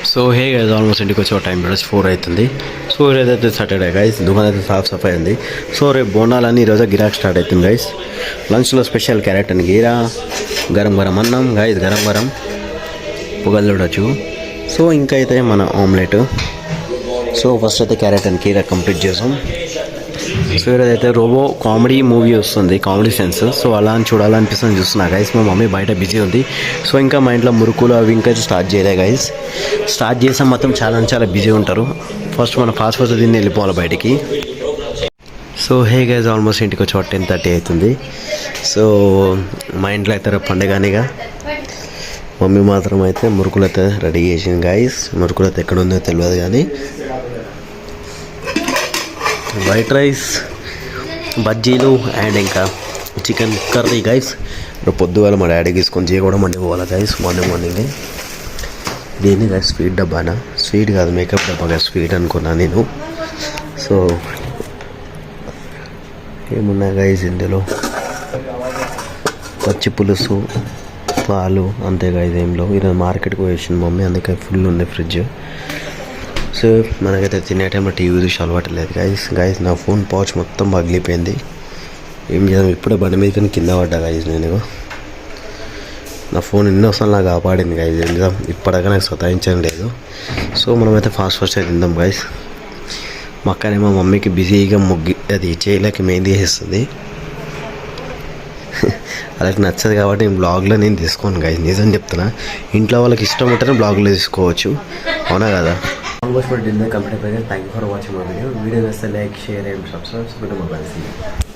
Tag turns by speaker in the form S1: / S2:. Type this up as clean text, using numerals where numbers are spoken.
S1: So hey guys almost ఇంటికి వచ్చే time plus 4 అవుతుంది. సో ఈరోజైతే సాటర్డే గైస్, దుకాణం అయితే సాఫ్ సఫాయి ఉంది. సో రేపు బోనాలని ఈరోజు గిరాక్ స్టార్ట్ అవుతుంది గైస్. లంచ్లో స్పెషల్ క్యారెట్ అని గీరా, గరం గరం అన్నం గైస్, గరం గరం పొగలు చూడవచ్చు. సో ఇంకా అయితే మన ఆమ్లెట్. సో ఫస్ట్ అయితే క్యారెట్ అండ్ కీరా కంప్లీట్ చేసాం. సో ఈరోజైతే రోబో కామెడీ మూవీ వస్తుంది, కామెడీ సెన్స్. సో అలా అని చూడాలనిపిస్తుంది, చూస్తున్నా గైస్. మా మమ్మీ బయట బిజీ ఉంది. సో ఇంకా మా ఇంట్లో మురుకులు అవి ఇంకా స్టార్ట్ చేయలే గైస్. స్టార్ట్ చేసాం మొత్తం చాలా బిజీ ఉంటారు. ఫస్ట్ మనం ఫాస్ట్ తిని వెళ్ళిపోవాలి బయటికి. సో హే గైస్ ఆల్మోస్ట్ ఇంటికి వచ్చి 10:30 అవుతుంది. సో మా ఇంట్లో అయితే రేపు పండుగనిగా మమ్మీ మాత్రం అయితే మురుకులు అయితే రెడీ చేసింది గైస్. మురుకులు అయితే ఎక్కడ ఉందో తెలియదు కానీ వైట్ రైస్, బజ్జీలు అండ్ ఇంకా చికెన్ కర్రీ గైస్. ఇప్పుడు పొద్దుగాల మా డాడీ తీసుకొని కూడా మండి పోవాలి గైస్. మార్నింగ్ దీన్ని గైస్ స్వీట్ డబ్బానా, స్వీట్ కాదు మేకప్ డబ్బా గైస్, స్వీట్ అనుకున్నా నేను. సో ఏమున్నా గైస్ ఇందులో పచ్చి పులుసు, పాలు, అంతే గైస్. ఏంలో ఈరోజు మార్కెట్కి వేసింది మమ్మీ, అందుకే ఫుల్ ఉంది ఫ్రిడ్జ్. సో మనకైతే తినే టైంలో టీవీ చూసి అలవాటు లేదు గైస్. నా ఫోన్ పౌచ్ మొత్తం పగిలిపోయింది. ఏం చేద్దాం, ఇప్పుడే బండి మీద కింద పడ్డా గైస్. నేను నా ఫోన్ ఎన్నోసార్లు నాకు కాపాడింది గైస్. ఏం చేద్దాం, ఇప్పటిదాకా నాకు సతాయించడం లేదు. సో మనమైతే ఫాస్ట్ అయితే తిందాం గైస్. మా అక్కనే మా మమ్మీకి బిజీగా అది చేయలేక మెహందీ వేస్తుంది. అలాగే నచ్చదు కాబట్టి నేను బ్లాగ్లో నేను తీసుకోను గైస్, నిజం చెప్తున్నా. ఇంట్లో వాళ్ళకి ఇష్టం ఉంటేనే బ్లాగ్లో తీసుకోవచ్చు, అవునా కదా. ఆల్మోస్ట్ డిన్నర్ కంప్లీట్ అయిపోయింది. Thank you for watching my video. Video నచ్చితే లైక్, షేర్ అండ్ సబ్స్క్రైబ్.